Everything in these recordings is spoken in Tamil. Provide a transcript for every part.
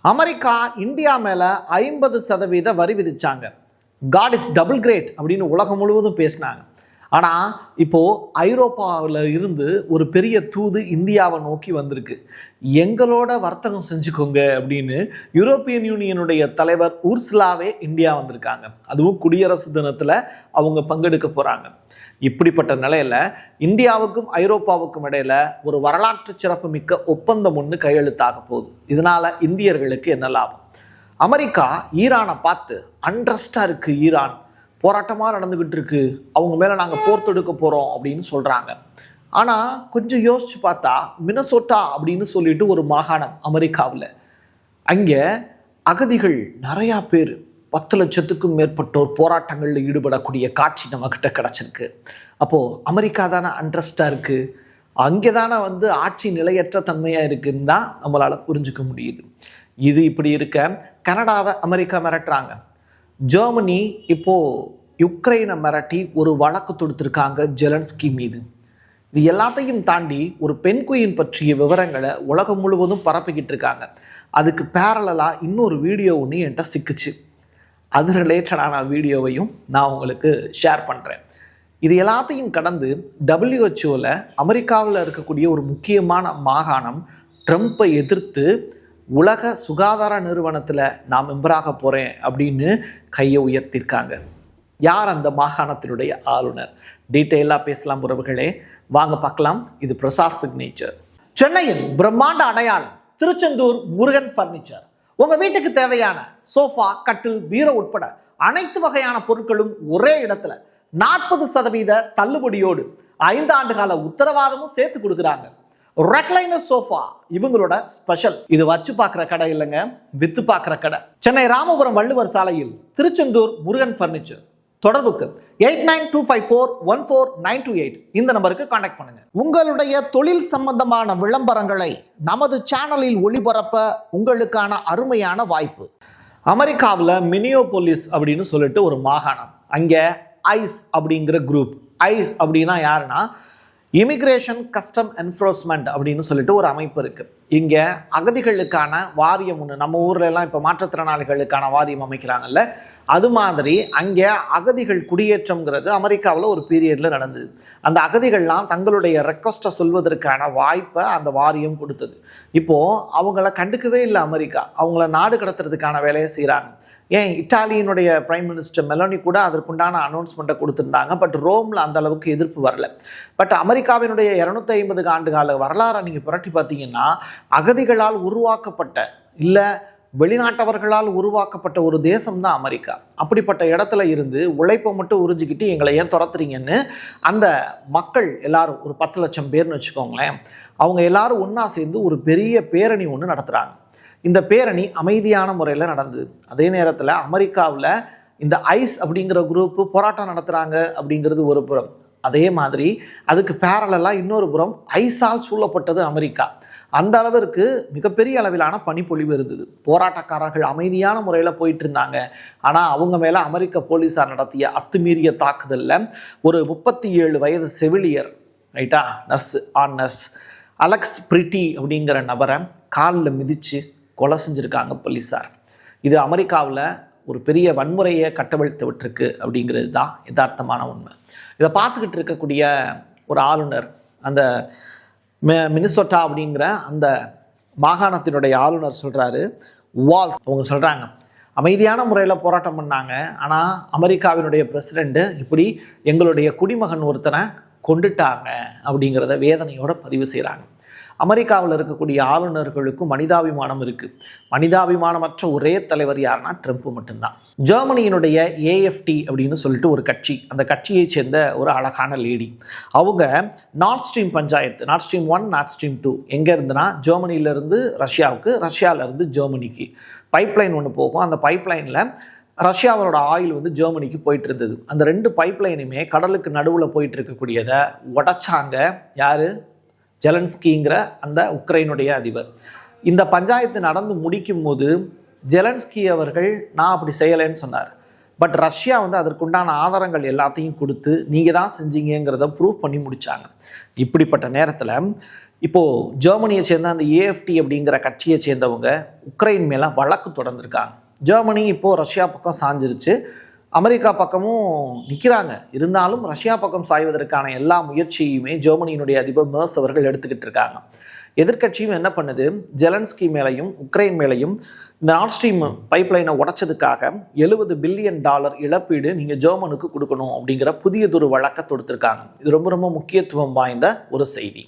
அமெரிக்கா இந்தியா மேல 50% வரி விதிச்சாங்க. காட் இஸ் டபுள் கிரேட் அப்படின்னு உலகம் முழுவதும் பேசினாங்க. ஆனால் இப்போ ஐரோப்பாவில் இருந்து ஒரு பெரிய தூது இந்தியாவை நோக்கி வந்திருக்கு. எங்களோட வர்த்தகம் செஞ்சுக்கோங்க அப்படின்னு யூரோப்பியன் யூனியனுடைய தலைவர் உர்சுலாவே இந்தியா வந்திருக்காங்க. அதுவும் குடியரசு தினத்தில் அவங்க பங்கெடுக்க போகிறாங்க. இப்படிப்பட்ட நிலையில் இந்தியாவுக்கும் ஐரோப்பாவுக்கும் இடையில ஒரு வரலாற்று சிறப்பு மிக்க ஒப்பந்தம் ஒன்று கையெழுத்தாக போகுது. இதனால இந்தியர்களுக்கு என்ன லாபம்? அமெரிக்கா ஈரானை பார்த்து அண்ட்ரஸ்டாக இருக்குது, ஈரான் போராட்டமாக நடந்துக்கிட்டு இருக்கு, அவங்க மேலே நாங்கள் போர் தொடுக்க போகிறோம் அப்படின்னு சொல்கிறாங்க. ஆனால் கொஞ்சம் யோசிச்சு பார்த்தா மினசோட்டா அப்படின்னு சொல்லிட்டு ஒரு மாகாணம் அமெரிக்காவில், அங்கே அகதிகள் நிறையா பேர் 10 லட்சத்துக்கும் மேற்பட்டோர் போராட்டங்களில் ஈடுபடக்கூடிய காட்சி நம்மக்கிட்ட கிடச்சிருக்கு. அப்போது அமெரிக்கா தானே அண்ட்ரஸ்டாக இருக்குது, அங்கே தானே ஆட்சி நிலையற்ற தன்மையாக இருக்குன்னு தான் நம்மளால் புரிஞ்சுக்க முடியுது. இது இப்படி இருக்க கனடாவை அமெரிக்கா மிரட்டுறாங்க. ஜெர்மனி இப்போது யுக்ரைனை மிரட்டி ஒரு வழக்கு தொடுத்திருக்காங்க ஜெலன்ஸ்கி மீது. இது எல்லாத்தையும் தாண்டி ஒரு பெண் குயின் பற்றிய விவரங்களை உலகம் முழுவதும் பரப்பிக்கிட்டு இருக்காங்க. அதுக்கு பேரலாக இன்னொரு வீடியோ ஒன்று என்கிட்ட சிக்குச்சு. அது ரிலேட்டடான வீடியோவையும் நான் உங்களுக்கு ஷேர் பண்ணுறேன். இது எல்லாத்தையும் கடந்து WHO அமெரிக்காவில் இருக்கக்கூடிய ஒரு முக்கியமான மாகாணம் ட்ரம்ப்பை எதிர்த்து உலக சுகாதார நிறுவனத்தில் நான் மெம்பராக போகிறேன் அப்படின்னு கையை உயர்த்தியிருக்காங்க. யார் அந்த மாகாணத்தினுடைய ஆளுநர்? டீட்டெயிலாக பேசலாம் உறவுகளே, வாங்க பார்க்கலாம். இது பிரசாத் சிக்னேச்சர். சென்னையின் பிரம்மாண்ட அடையாளம் திருச்செந்தூர் முருகன் ஃபர்னிச்சர். உங்கள் வீட்டுக்கு தேவையான சோஃபா, கட்டில், பீரோ உட்பட அனைத்து வகையான பொருட்களும் ஒரே இடத்துல 40% தள்ளுபடியோடு 5 ஆண்டு கால உத்தரவாதமும் சேர்த்து கொடுக்குறாங்க. ரெக்லைனர் சோஃபா இவங்களோட ஸ்பெஷல். இது வச்சு பார்க்குற கடை இல்லைங்க, வித்து பார்க்குற கடை. சென்னை ராமபுரம் வள்ளுவர் சாலையில் திருச்செந்தூர் முருகன் ஃபர்னிச்சர். தொடர்புக்கு 8925414928 இந்த நம்பருக்கு கான்டாக்ட் பண்ணுங்க. உங்களுடைய தொழில் சம்பந்தமான விளம்பரங்களை நமது சேனலில் ஒளிபரப்ப உங்களுக்கான அருமையான வாய்ப்பு. அமெரிக்காவில் மினியோபோலிஸ் அப்படின்னு சொல்லிட்டு ஒரு மாகாணம், அங்கே ஐஸ் அப்படிங்கிற குரூப். ஐஸ் அப்படின்னா யாருன்னா இமிகிரேஷன் கஸ்டம் என்ஃபோர்ஸ்மெண்ட் அப்படின்னு சொல்லிட்டு ஒரு அமைப்பு இருக்குது. இங்கே அகதிகளுக்கான வாரியம் ஒன்று, நம்ம ஊரில் எல்லாம் இப்போ மாற்றுத்திறனாளிகளுக்கான வாரியம் அமைக்கிறாங்கல்ல, அது மாதிரி அங்கே அகதிகள் குடியேற்றம்ங்கிறது அமெரிக்காவில் ஒரு பீரியடில் நடந்தது. அந்த அகதிகள்லாம் தங்களுடைய ரெக்வஸ்ட்டை சொல்வதற்கான வாய்ப்பை அந்த வாரியம் கொடுத்தது. இப்போது அவங்கள கண்டுக்கவே இல்லை அமெரிக்கா, அவங்கள நாடு கடத்துறதுக்கான வேலையை செய்கிறாங்க. ஏன் இட்டாலியினுடைய பிரைம் மினிஸ்டர் மெலோனி கூட அதற்குண்டான அனௌன்ஸ்மெண்ட்டை கொடுத்துருந்தாங்க. பட் ரோமில் அந்த அளவுக்கு எதிர்ப்பு வரல. பட் அமெரிக்காவினுடைய 250 ஆண்டு கால வரலாறை நீங்கள் புரட்டி பார்த்தீங்கன்னா, அகதிகளால் உருவாக்கப்பட்ட இல்லை வெளிநாட்டவர்களால் உருவாக்கப்பட்ட ஒரு தேசம் தான் அமெரிக்கா. அப்படிப்பட்ட இடத்துல இருந்து உழைப்பை மட்டும் உறிஞ்சிக்கிட்டு எங்களை ஏன் துரத்துறீங்கன்னு அந்த மக்கள் எல்லாரும் ஒரு 10 லட்சம் பேர்னு வச்சுக்கோங்களேன், அவங்க எல்லாரும் ஒன்றா சேர்ந்து ஒரு பெரிய பேரணி ஒன்று நடத்துகிறாங்க. இந்த பேரணி அமைதியான முறையில் நடந்தது. அதே நேரத்தில் அமெரிக்காவில் இந்த ஐஸ் அப்படிங்கிற குரூப்பு போராட்டம் நடத்துகிறாங்க அப்படிங்கிறது ஒரு புறம். அதே மாதிரி அதுக்கு பேரலாக இன்னொரு புறம் ஐஸால் சூழப்பட்டது அமெரிக்கா. அந்த அளவிற்கு மிகப்பெரிய அளவிலான பனிப்பொழிவு இருந்தது. போராட்டக்காரர்கள் அமைதியான முறையில் போயிட்டு இருந்தாங்க. ஆனால் அவங்க மேலே அமெரிக்க போலீஸார் நடத்திய அத்துமீறிய தாக்குதலில் ஒரு 37 வயது செவிலியர், ரைட்டா, நர்ஸ் அலெக்ஸ் பிரிட்டி அப்படிங்கிற நபரை காலில் மிதித்து கொலை செஞ்சுருக்காங்க போலீஸார். இது அமெரிக்காவில் ஒரு பெரிய வன்முறையை கட்டவிழ்த்து விட்டுருக்கு அப்படிங்கிறது தான் யதார்த்தமான உண்மை. இதை பார்த்துக்கிட்டு இருக்கக்கூடிய ஒரு ஆளுநர், அந்த மினிசோட்டா அப்படிங்கிற அந்த மாகாணத்தினுடைய ஆளுநர் சொல்கிறாரு, வால்ஸ் அவங்க சொல்கிறாங்க அமைதியான முறையில் போராட்டம் பண்ணாங்க, ஆனால் அமெரிக்காவினுடைய பிரசிடெண்ட்டு இப்படி எங்களுடைய குடிமகன் ஒருத்தனை கொண்டுட்டாங்க அப்படிங்கிறத வேதனையோடு பதிவு செய்கிறாங்க. அமெரிக்காவில் இருக்கக்கூடிய ஆளுநர்களுக்கும் மனிதாபிமானம் இருக்குது. மனிதாபிமானமற்ற ஒரே தலைவர் யாருன்னா ட்ரம்ப் மட்டும்தான். ஜெர்மனியினுடைய AFD அப்படின்னு சொல்லிட்டு ஒரு கட்சி, அந்த கட்சியை சேர்ந்த ஒரு அழகான லேடி, அவங்க north stream panchayat, north stream 1 north stream 2 எங்கே இருந்துன்னா ஜெர்மனியிலேருந்து ரஷ்யாவுக்கு, ரஷ்யாவிலேருந்து ஜெர்மனிக்கு பைப்லைன் ஒன்று போகும். அந்த பைப்லைனில் ரஷ்யாவோட ஆயில் ஜெர்மனிக்கு போயிட்டு இருந்தது. அந்த 2 பைப்லைனுமே கடலுக்கு நடுவில் போயிட்டு இருக்கக்கூடியதை உடைச்சாங்க. யார்? ஜெலன்ஸ்கிங்கிற அந்த உக்ரைனுடைய அதிபர். இந்த பஞ்சாயத்து நடந்து முடிக்கும் போது ஜெலன்ஸ்கி அவர்கள் நான் அப்படி செய்யலைன்னு சொன்னார். பட் ரஷ்யா அதற்குண்டான ஆதாரங்கள் எல்லாத்தையும் கொடுத்து நீங்கள் தான் செஞ்சீங்கிறத ப்ரூவ் பண்ணி முடித்தாங்க. இப்படிப்பட்ட நேரத்தில் இப்போது ஜெர்மனியை சேர்ந்த அந்த ஏஎஃப்டி அப்படிங்கிற கட்சியை சேர்ந்தவங்க உக்ரைன் மேலே வழக்கு தொடர்ந்துருக்காங்க. ஜெர்மனி இப்போது ரஷ்யா பக்கம் சாஞ்சிருச்சு, அமெரிக்கா பக்கமும் நிற்கிறாங்க. இருந்தாலும் ரஷ்யா பக்கம் சாய்வதற்கான எல்லா முயற்சியுமே ஜெர்மனியினுடைய அதிபர் மெர்ஸ் அவர்கள் எடுத்துக்கிட்டு இருக்காங்க. எதிர்க்கட்சியும் என்ன பண்ணுது, ஜெலன்ஸ்கி மேலையும் உக்ரைன் மேலையும் இந்த நார்ட் ஸ்ட்ரீம் பைப்லைனை உடைச்சதுக்காக $70 பில்லியன் இழப்பீடு நீங்கள் ஜெர்மனுக்கு கொடுக்கணும் அப்படிங்கிற புதியதொரு வழக்கை தொடுத்திருக்காங்க. இது ரொம்ப ரொம்ப முக்கியத்துவம் வாய்ந்த ஒரு செய்தி.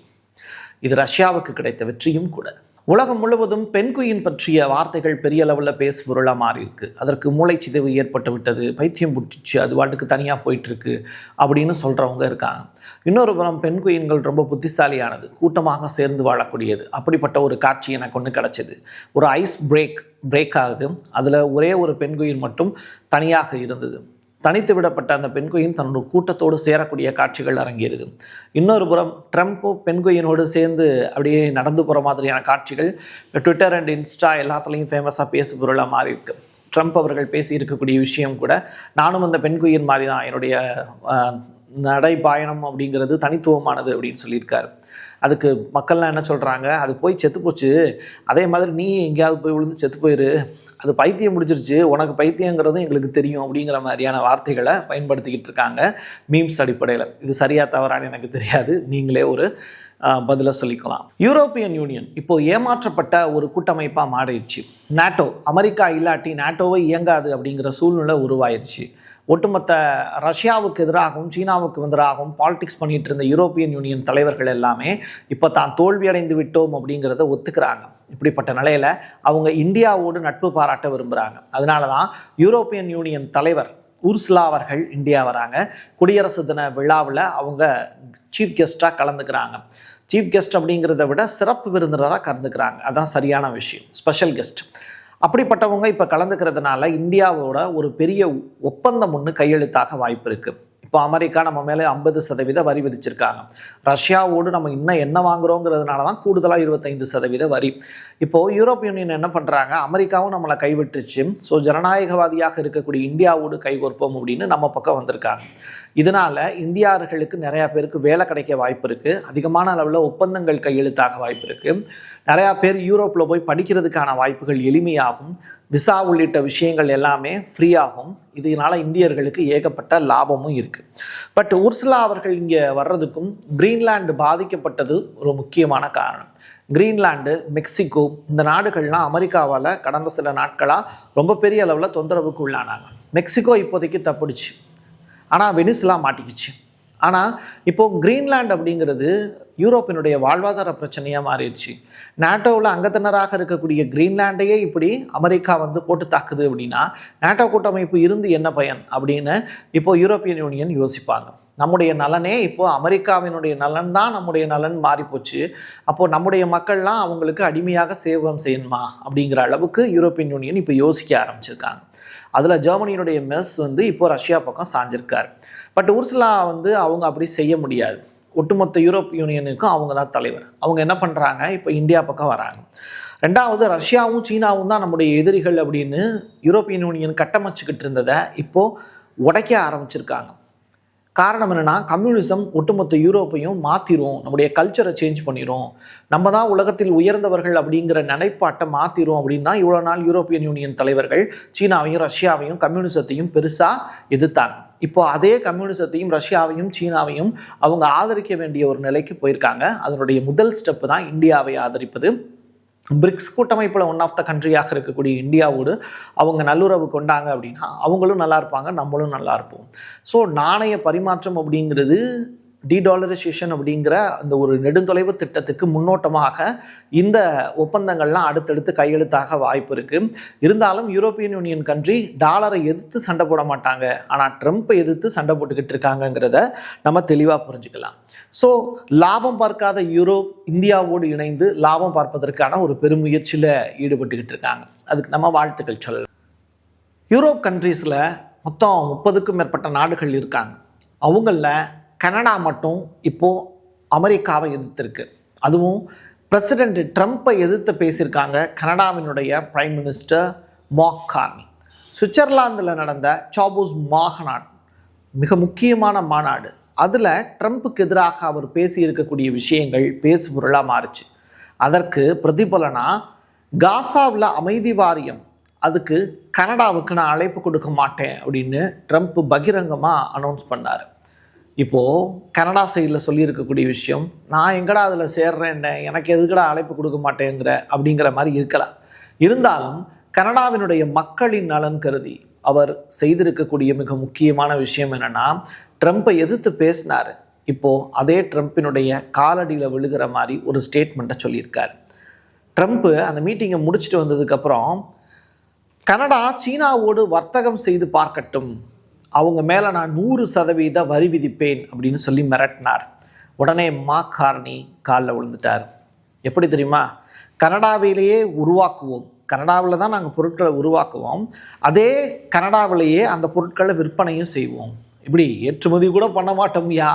இது ரஷ்யாவுக்கு கிடைத்த வெற்றியும் கூட. உலகம் முழுவதும் பெண்குயின் பற்றிய வார்த்தைகள் பெரிய அளவில் பேசுபொருளாக மாறி இருக்கு. அதற்கு மூளைச்சிதைவு ஏற்பட்டு விட்டது, பைத்தியம் பிடிச்சிச்சு, அது வாட்டுக்கு தனியாக போயிட்டுருக்கு அப்படின்னு சொல்கிறவங்க இருக்காங்க. இன்னொரு புறம் பெண்குயின்கள் ரொம்ப புத்திசாலியானது, கூட்டமாக சேர்ந்து வாழக்கூடியது. அப்படிப்பட்ட ஒரு காட்சி எனக்கு ஒன்று கிடச்சிது. ஒரு ஐஸ் பிரேக் ஆகுது, அதில் ஒரே ஒரு பெண்குயின் மட்டும் தனியாக இருந்தது. தனித்து விடப்பட்ட அந்த பெண்குயின் தன்னோட கூட்டத்தோடு சேரக்கூடிய காட்சிகள் அரங்கேறுது. இன்னொரு புறம் ட்ரம்ப்போ பெண்குயினோடு சேர்ந்து அப்படியே நடந்து போகிற மாதிரியான காட்சிகள் ட்விட்டர் அண்ட் இன்ஸ்டா எல்லாத்துலேயும் ஃபேமஸாக பேசு பொருளாக மாறி இருக்கு. ட்ரம்ப் அவர்கள் பேசி இருக்கக்கூடிய விஷயம் கூட, நானும் அந்த பெண்குயின் மாதிரி தான், என்னுடைய நடைபாயணம் அப்படிங்கிறது தனித்துவமானது அப்படின்னு சொல்லியிருக்காரு. அதுக்கு மக்கள்லாம் என்ன சொல்கிறாங்க, அது போய் செத்து போச்சு, அதே மாதிரி நீ எங்கேயாவது போய் விழுந்து செத்து போயிரு, அது பைத்தியம் முடிச்சிருச்சு, உனக்கு பைத்தியங்கிறதும் எங்களுக்கு தெரியும் அப்படிங்கிற மாதிரியான வார்த்தைகளை பயன்படுத்திக்கிட்டு இருக்காங்க மீம்ஸ் அடிப்படையில். இது சரியாக தவறான்னு எனக்கு தெரியாது, நீங்களே ஒரு பதிலை சொல்லிக்கலாம். யூரோப்பியன் யூனியன் இப்போ ஏமாற்றப்பட்ட ஒரு கூட்டமைப்பாக மாறிடுச்சு. நாட்டோ, அமெரிக்கா இல்லாட்டி நாட்டோவை இயங்காது அப்படிங்கிற சூழ்நிலை உருவாயிருச்சு. ஒட்டுமொத்த ரஷ்யாவுக்கு எதிராகவும் சீனாவுக்கு எதிராகவும் பாலிடிக்ஸ் பண்ணிட்டு இருந்த யூரோப்பியன் யூனியன் தலைவர்கள் எல்லாமே இப்போ தான் தோல்வியடைந்து விட்டோம் அப்படிங்கிறத ஒத்துக்கிறாங்க. இப்படிப்பட்ட நிலையில் அவங்க இந்தியாவோடு நட்பு பாராட்ட விரும்புகிறாங்க. அதனால தான் யூரோப்பியன் யூனியன் தலைவர் உர்சுலா அவர்கள் இந்தியா வராங்க. குடியரசு தின விழாவில் அவங்க சீஃப் கெஸ்ட்டாக கலந்துக்கிறாங்க. சீஃப் கெஸ்ட் அப்படிங்கிறத விட சிறப்பு விருந்தினராக கலந்துக்கிறாங்க, அதுதான் சரியான விஷயம், ஸ்பெஷல் கெஸ்ட். அப்படிப்பட்டவங்க இப்போ கலந்துக்கிறதுனால இந்தியாவோட ஒரு பெரிய ஒப்பந்தம் ஒன்று கையெழுத்தாக வாய்ப்பு இருக்குது. இப்போ அமெரிக்கா நம்ம மேலே 50% வரி விதிச்சிருக்காங்க. ரஷ்யாவோடு நம்ம இன்னும் என்ன வாங்குறோங்கிறதுனால தான் கூடுதலாக 25% வரி. இப்போது யூரோப்பிய யூனியன் என்ன பண்ணுறாங்க, அமெரிக்காவும் நம்மளை கைவிட்டுருச்சு, ஸோ ஜனநாயகவாதியாக இருக்கக்கூடிய இந்தியாவோடு கைகோர்ப்போம் அப்படின்னு நம்ம பக்கம் வந்திருக்காங்க. இதனால் இந்தியர்களுக்கு நிறையா பேருக்கு வேலை கிடைக்க வாய்ப்பு இருக்குது, அதிகமான அளவில் ஒப்பந்தங்கள் கையெழுத்தாக வாய்ப்பு இருக்குது, நிறையா பேர் யூரோப்பில் போய் படிக்கிறதுக்கான வாய்ப்புகள் எளிமையாகும், விசா உள்ளிட்ட விஷயங்கள் எல்லாமே ஃப்ரீயாகும். இதனால் இந்தியர்களுக்கு ஏகப்பட்ட லாபமும் இருக்குது. பட் உர்சுலா அவர்கள் இங்கே வர்றதுக்கும் கிரீன்லாந்து பாதிக்கப்பட்டது ஒரு முக்கியமான காரணம். கிரீன்லாந்து, மெக்சிகோ இந்த நாடுகள்லாம் அமெரிக்காவால் கடந்த சில நாட்களாக ரொம்ப பெரிய அளவில் தொந்தரவுக்கு உள்ளானாங்க. மெக்சிகோ இப்போதைக்கு தப்பிடுச்சு, ஆனால் வெனிசுலா மாட்டிக்கிச்சு. ஆனால் இப்போது கிரீன்லாந்து அப்படிங்கிறது யூரோப்பினுடைய வாழ்வாதார பிரச்சனையாக மாறிடுச்சு. நாட்டோவில் அங்கத்தினராக இருக்கக்கூடிய கிரீன்லாண்டையே இப்படி அமெரிக்கா வந்து போட்டு தாக்குது அப்படின்னா நாட்டோ கூட்டமைப்பு இருந்து என்ன பயன் அப்படின்னு இப்போது யூரோப்பியன் யூனியன் யோசிப்பாங்க. நம்முடைய நலனே இப்போது அமெரிக்காவினுடைய நலன் தான் நம்முடைய நலன் மாறிப்போச்சு, அப்போது நம்முடைய மக்கள்லாம் அவங்களுக்கு அடிமையாக சேவகம் செய்யணுமா அப்படிங்கிற அளவுக்கு யூரோப்பியன் யூனியன் இப்போ யோசிக்க ஆரம்பிச்சிருக்காங்க. அதில் ஜெர்மனியினுடைய மெர்ஸ் வந்து இப்போ ரஷ்யா பக்கம் சாஞ்சிருக்காரு. பட் உர்சுலா வந்து அவங்க அப்படி செய்ய முடியாது. ஒட்டுமொத்த யூரோப் யூனியனுக்கும் அவங்க தான் தலைவர். அவங்க என்ன பண்ணுறாங்க, இப்போ இந்தியா பக்கம் வராங்க. ரெண்டாவது, ரஷ்யாவும் சீனாவும் தான் நம்முடைய எதிரிகள் அப்படின்னு யூரோப்பியன் யூனியன் கட்டமைச்சிக்கிட்டு இருந்ததை இப்போது உடைக்க ஆரம்பிச்சிருக்காங்க. காரணம் என்னென்னா, கம்யூனிசம் ஒட்டுமொத்த யூரோப்பையும் மாற்றிடும், நம்முடைய கல்ச்சரை சேஞ்ச் பண்ணிடும், நம்ம தான் உலகத்தில் உயர்ந்தவர்கள் அப்படிங்கிற நிலைப்பாட்டை மாற்றிடும் அப்படின்னு தான் இவ்வளோ நாள் யூரோப்பியன் யூனியன் தலைவர்கள் சீனாவையும் ரஷ்யாவையும் கம்யூனிசத்தையும் பெருசாக எதிர்த்தாங்க. இப்போ அதே கம்யூனிசத்தையும் ரஷ்யாவையும் சீனாவையும் அவங்க ஆதரிக்க வேண்டிய ஒரு நிலைக்கு போயிருக்காங்க. அதனுடைய முதல் ஸ்டெப்பு தான் இந்தியாவை ஆதரிப்பது. பிரிக்ஸ் கூட்டமைப்பில் ஒன் ஆஃப் த கண்ட்ரியாக இருக்கக்கூடிய இந்தியாவோடு அவங்க நல்லுறவு கொண்டாங்க அப்படின்னா அவங்களும் நல்லா இருப்பாங்க, நம்மளும் நல்லா இருப்போம். ஸோ நாணய பரிமாற்றம் அப்படிங்கிறது டீடாலரைசேஷன் அப்படிங்கிற அந்த ஒரு நெடுந்தொலைவு திட்டத்துக்கு முன்னோட்டமாக இந்த ஒப்பந்தங்கள்லாம் அடுத்தடுத்து கையெழுத்தாக வாய்ப்பு இருக்குது. இருந்தாலும் யூரோப்பியன் யூனியன் கண்ட்ரி டாலரை எதிர்த்து சண்டை போட மாட்டாங்க, ஆனால் ட்ரம்ப்பை எதிர்த்து சண்டை போட்டுக்கிட்டு இருக்காங்கங்கிறத நம்ம தெளிவாக புரிஞ்சுக்கலாம். ஸோ லாபம் பார்க்காத யூரோப் இந்தியாவோடு இணைந்து லாபம் பார்ப்பதற்கான ஒரு பெருமுயற்சியில் ஈடுபட்டுக்கிட்டு இருக்காங்க. அதுக்கு நம்ம வாழ்த்துக்கள் சொல்லலாம். யூரோப் கண்ட்ரீஸில் மொத்தம் 30க்கும் மேற்பட்ட நாடுகள் இருக்காங்க. அவங்களில் கனடா மட்டும் இப்போது அமெரிக்காவை எதிர்த்திருக்கு. அதுவும் பிரசிடெண்ட் ட்ரம்ப்பை எதிர்த்து பேசியிருக்காங்க கனடாவினுடைய பிரைம் மினிஸ்டர் மார்க் கார்னி. சுவிட்சர்லாந்தில் நடந்த சாபோஸ் மாநாடு மிக முக்கியமான மாநாடு. அதில் ட்ரம்ப்புக்கு எதிராக அவர் பேசி இருக்கக்கூடிய விஷயங்கள் பேசு பொருளாக மாறுச்சு. அதற்கு பிரதிபலனா காசாவில் அமைதி வாரியம், அதுக்கு கனடாவுக்கு நான் அழைப்பு கொடுக்க மாட்டேன் அப்படின்னு ட்ரம்ப் பகிரங்கமாக அனௌன்ஸ் பண்ணார். இப்போது கனடா சைடில் சொல்லியிருக்கக்கூடிய விஷயம், நான் எங்கடா அதில் சேர்றேன், எனக்கு எதுக்கடா அழைப்பு கொடுக்க மாட்டேங்கிற அப்படிங்கிற மாதிரி இருக்கலாம். இருந்தாலும் கனடாவினுடைய மக்களின் நலன் கருதி அவர் செய்திருக்கக்கூடிய மிக முக்கியமான விஷயம் என்னென்னா, ட்ரம்ப்பை எதிர்த்து பேசினார். இப்போது அதே ட்ரம்ப்பினுடைய காலடியில் விழுகிற மாதிரி ஒரு ஸ்டேட்மெண்ட்டை சொல்லியிருக்கார். ட்ரம்ப்பு அந்த மீட்டிங்கை முடிச்சுட்டு வந்ததுக்கப்புறம், கனடா சீனாவோடு வர்த்தகம் செய்து பார்க்கட்டும், அவங்க மேலே நான் 100% வரி விதிப்பேன் அப்படின்னு சொல்லி மிரட்டினார். உடனே மார்க் கார்னி காலில் விழுந்துட்டார். எப்படி தெரியுமா? கனடாவிலேயே உருவாக்குவோம், கனடாவில் தான் நாங்கள் பொருட்களை உருவாக்குவோம், அதே கனடாவிலேயே அந்த பொருட்களை விற்பனையும் செய்வோம். இப்படி ஏற்றுமதி கூட பண்ண மாட்டோம்யா,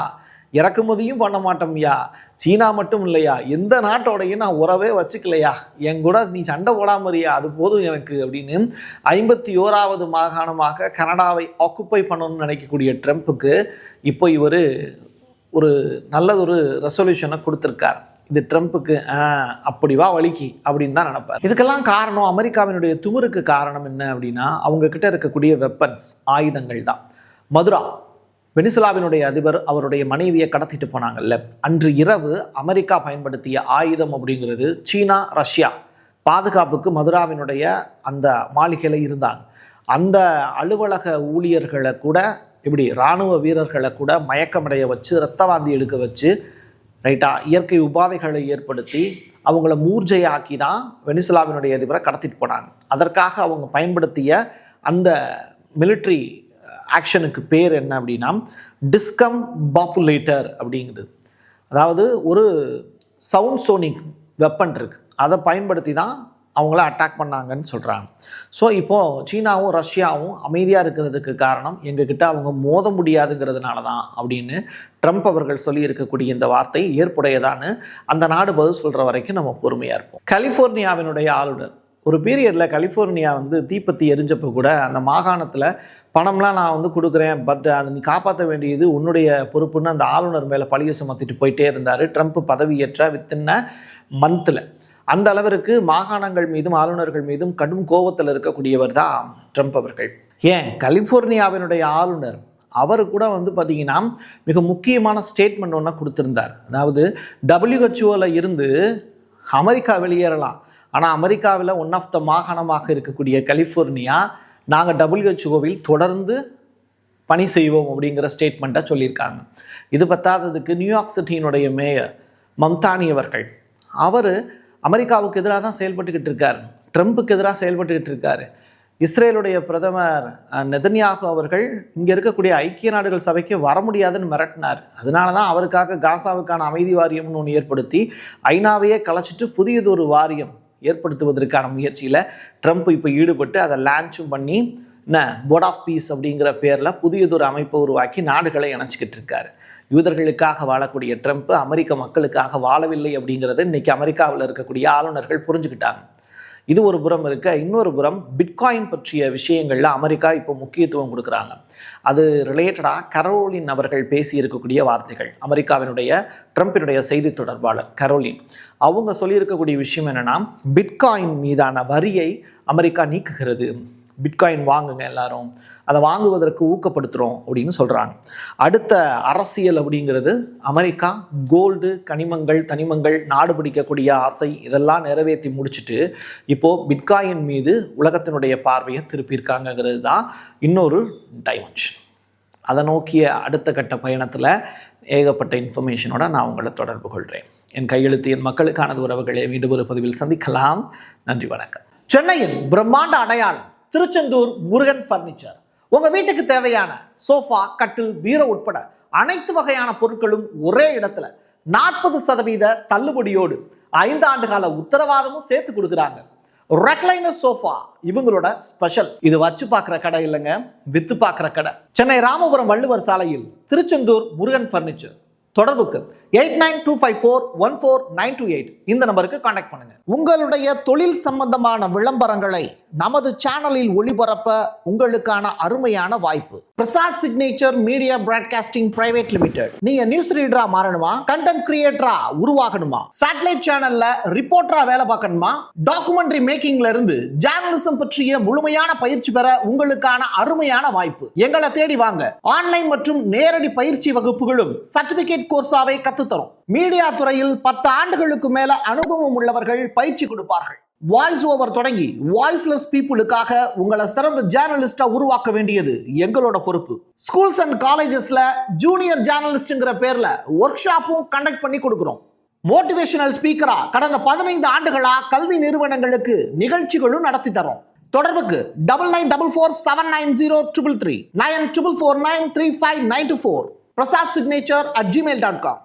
இறக்குமதியும் பண்ண மாட்டோம்யா, சீனா மட்டும் இல்லையா, எந்த நாட்டோடையும் நான் உறவே வச்சுக்கலையா, என் கூட நீ சண்டை போடாமறியா, அது போதும் எனக்கு அப்படின்னு 51வது மாகாணமாக கனடாவை ஆக்குப்பை பண்ணணும்னு நினைக்கக்கூடிய ட்ரம்ப்புக்கு இப்போ இவர் ஒரு நல்லதொரு ரெசல்யூஷனை கொடுத்துருக்கார். இது ட்ரம்ப்புக்கு அப்படிவா வலிக்கு அப்படின்னு தான் நினைப்பார். இதுக்கெல்லாம் காரணம், அமெரிக்காவினுடைய துமுருக்கு காரணம் என்ன அப்படின்னா, அவங்க கிட்ட இருக்கக்கூடிய வெப்பன்ஸ், ஆயுதங்கள் தான். மதுரா, வெனிசுலாவினுடைய அதிபர் அவருடைய மனைவியை கடத்திட்டு போனாங்கல்ல, அன்று இரவு அமெரிக்கா பயன்படுத்திய ஆயுதம் அப்படிங்கிறது சீனா, ரஷ்யா பாதுகாப்புக்கு மதுராவினுடைய அந்த மாளிகையில் இருந்தாங்க. அந்த அலுவலக ஊழியர்களை கூட, இப்படி இராணுவ வீரர்களை கூட மயக்கமடைய வச்சு, இரத்தவாந்தி எடுக்க வச்சு, ரைட்டா, இயற்கை உபாதைகளை ஏற்படுத்தி அவங்கள மூர்ஜையாக்கி தான் வெனிசுலாவினுடைய அதிபரை கடத்திட்டு போனாங்க. அதற்காக அவங்க பயன்படுத்திய அந்த மிலிட்ரி ஆக்ஷனுக்கு பேர் என்ன அப்படின்னா டிஸ்கம் பாப்புலேட்டர் அப்படிங்கிறது. அதாவது ஒரு சவுண்ட் சோனிக் வெப்பன் இருக்குது, அதை பயன்படுத்தி தான் அவங்கள அட்டாக் பண்ணாங்கன்னு சொல்கிறாங்க. ஸோ இப்போது சீனாவும் ரஷ்யாவும் அமைதியாக இருக்கிறதுக்கு காரணம் எங்ககிட்ட அவங்க மோத முடியாதுங்கிறதுனால தான் அப்படின்னு ட்ரம்ப் அவர்கள் சொல்லி இருக்கக்கூடிய இந்த வார்த்தை ஏற்புடையதான்னு அந்த நாடு பதில் சொல்கிற வரைக்கும் நம்ம பொறுமையாக இருப்போம். கலிஃபோர்னியாவினுடைய ஆளுநர், ஒரு பீரியடில் கலிஃபோர்னியா தீப்பத்தி எரிஞ்சப்போ கூட அந்த மாகாணத்தில் பணம்லாம் நான் கொடுக்குறேன், பட் அதை நீ காப்பாற்ற வேண்டியது உன்னுடைய பொறுப்புன்னு அந்த ஆளுநர் மேலே பழிய சுமத்திட்டு போயிட்டே இருந்தார் ட்ரம்ப் பதவியேற்ற வித்தின் மந்தில். அந்த அளவிற்கு மாகாணங்கள் மீதும் ஆளுநர்கள் மீதும் கடும் கோபத்தில் இருக்கக்கூடியவர் தான் ட்ரம்ப் அவர்கள். ஏன் கலிஃபோர்னியாவினுடைய ஆளுநர் அவர் கூட பார்த்தீங்கன்னா மிக முக்கியமான ஸ்டேட்மெண்ட் ஒன்று கொடுத்துருந்தார். அதாவது WHO இருந்து அமெரிக்கா வெளியேறலாம், ஆனால் அமெரிக்காவில் ஒன் ஆஃப் த மாகாணமாக இருக்கக்கூடிய கலிஃபோர்னியா நாங்கள் WHO தொடர்ந்து பணி செய்வோம் அப்படிங்கிற ஸ்டேட்மெண்ட்டை சொல்லியிருக்காங்க. இது பத்தாததுக்கு நியூயார்க் சிட்டியினுடைய மேயர் மம்தானி அவர்கள், அவர் அமெரிக்காவுக்கு எதிராக தான் செயல்பட்டுக்கிட்டு இருக்கார், ட்ரம்ப்புக்கு எதிராக செயல்பட்டுக்கிட்டு இருக்கார். இஸ்ரேலுடைய பிரதமர் நெதன்யாகு அவர்கள் இங்கே இருக்கக்கூடிய ஐக்கிய நாடுகள் சபைக்கு வர முடியாதுன்னு மிரட்டினார். அதனால தான் அவருக்காக காசாவுக்கான அமைதி வாரியம்னு ஒன்று ஏற்படுத்தி ஐநாவையே கலைச்சிட்டு புதியதொரு வாரியம் ஏற்படுத்துவதற்கான முயற்சியில் ட்ரம்ப் இப்போ ஈடுபட்டு அதை லான்ச்சும் பண்ணி போர்ட் ஆஃப் பீஸ் அப்படிங்கிற பேரில் புதியதொரு அமைப்பை உருவாக்கி நாடுகளை இணைச்சிக்கிட்டு இருக்காரு. யூதர்களுக்காக வாழக்கூடிய ட்ரம்ப் அமெரிக்க மக்களுக்காக வாழவில்லை அப்படிங்கிறத இன்றைக்கி அமெரிக்காவில் இருக்கக்கூடிய ஆளுநர்கள் புரிஞ்சுக்கிட்டாங்க. இது ஒரு புறம் இருக்க, இன்னொரு புறம் பிட்காயின் பற்றிய விஷயங்களில் அமெரிக்கா இப்போ முக்கியத்துவம் கொடுக்குறாங்க. அது ரிலேட்டடாக கரோலின் அவர்கள் பேசி இருக்கக்கூடிய வார்த்தைகள், அமெரிக்காவினுடைய ட்ரம்பினுடைய செய்தி தொடர்பாளர் கரோலின் அவங்க சொல்லியிருக்கக்கூடிய விஷயம் என்னென்னா, பிட்காயின் மீதான வரியை அமெரிக்கா நீக்குகிறது, பிட்காயின் வாங்குங்க எல்லாரும், அதை வாங்குவதற்கு ஊக்கப்படுத்துகிறோம் அப்படின்னு சொல்கிறாங்க. அடுத்த அரசியல் அப்படிங்கிறது அமெரிக்கா கோல்டு, கனிமங்கள், தனிமங்கள், நாடு பிடிக்கக்கூடிய ஆசை இதெல்லாம் நிறைவேற்றி முடிச்சுட்டு இப்போது பிட்காயின் மீது உலகத்தினுடைய பார்வையை திருப்பியிருக்காங்கிறது தான் இன்னொரு டைமென்ஷன். அதை நோக்கிய அடுத்த கட்ட பயணத்தில் ஏகப்பட்ட இன்ஃபர்மேஷனோட நான் உங்களை தொடர்பு கொள்கிறேன். என் கையெழுத்து என் மக்களுக்கானது உறவுகளை மீண்டும் ஒரு பதிவில் சந்திக்கலாம். நன்றி, வணக்கம். சென்னையில் பிரம்மாண்ட அடையாளம் திருச்செந்தூர் முருகன் பர்னிச்சர். உங்க வீட்டுக்கு தேவையான சோஃபா, கட்டில், பீரோ உட்பட அனைத்து வகையான பொருட்களும் ஒரே இடத்துல 40% தள்ளுபடியோடு 5 ஆண்டு கால உத்தரவாதமும் சேர்த்து கொடுக்குறாங்க. ரெக்லைனர் சோஃபா இவங்களோட ஸ்பெஷல். இது வச்சு பார்க்குற கடை இல்லைங்க, வித்து பார்க்குற கடை. சென்னை ராமபுரம் வள்ளுவர் சாலையில் திருச்செந்தூர் முருகன் பர்னிச்சர். தொடர்புக்கு 8925414928 இந்த நம்பருக்கு காண்டாக்ட் பண்ணுங்க. உங்களுடைய தொழில் சம்பந்தமான விளம்பரங்களை நமது சேனலில் ஒளிபரப்ப உங்களுக்கான அருமையான வாய்ப்பு. Prasad signature media broadcasting private limited. நீங்க நியூஸ் ரீடரா மாறணுமா, கண்டென்ட் கிரியேட்டரா உருவாகணுமா, சேட்டலைட் சேனல்ல ரிப்போர்ட்டரா வேலை பார்க்கணுமா, டாக்குமெண்ட்ரி மேக்கிங்ல இருந்து ஜேர்னலிசம் பற்றிய முழுமையான பயிற்சி பெற உங்களுக்கான அருமையான வாய்ப்பு. எங்களை தேடி வாங்க. ஆன்லைன் மற்றும் நேரடி பயிற்சி வகுப்புகளும் சர்டிபிகேட் கோர்ஸாவை கத்துத்தரும். மீடியா துறையில் 10 ஆண்டுகளுக்கு மேல அனுபவம் உள்ளவர்கள் பயிற்சி கொடுப்பார்கள். வாய்ஸ் ஓவர் தொடங்கி வாய்ஸ்லெஸ் பீப்புளுக்காக உங்களை சிறந்த ஜேர்னலிஸ்டா உருவாக்க வேண்டியது எங்களோட பொறுப்பு. ஸ்கூல்ஸ் அண்ட் காலேஜஸ்ல ஜூனியர் ஜேர்னலிஸ்ட்ங்கிற பேர்ல ஒர்க் ஷாப்பும் கண்டக்ட் பண்ணி கொடுக்கிறோம். மோட்டிவேஷனல் ஸ்பீக்கரா கடந்த 15 ஆண்டுகளா கல்வி நிறுவனங்களுக்கு நிகழ்ச்சிகளும் நடத்தி தரோம். தொடர்புக்கு 9944790333 94493594 prasad signature@gmail.com.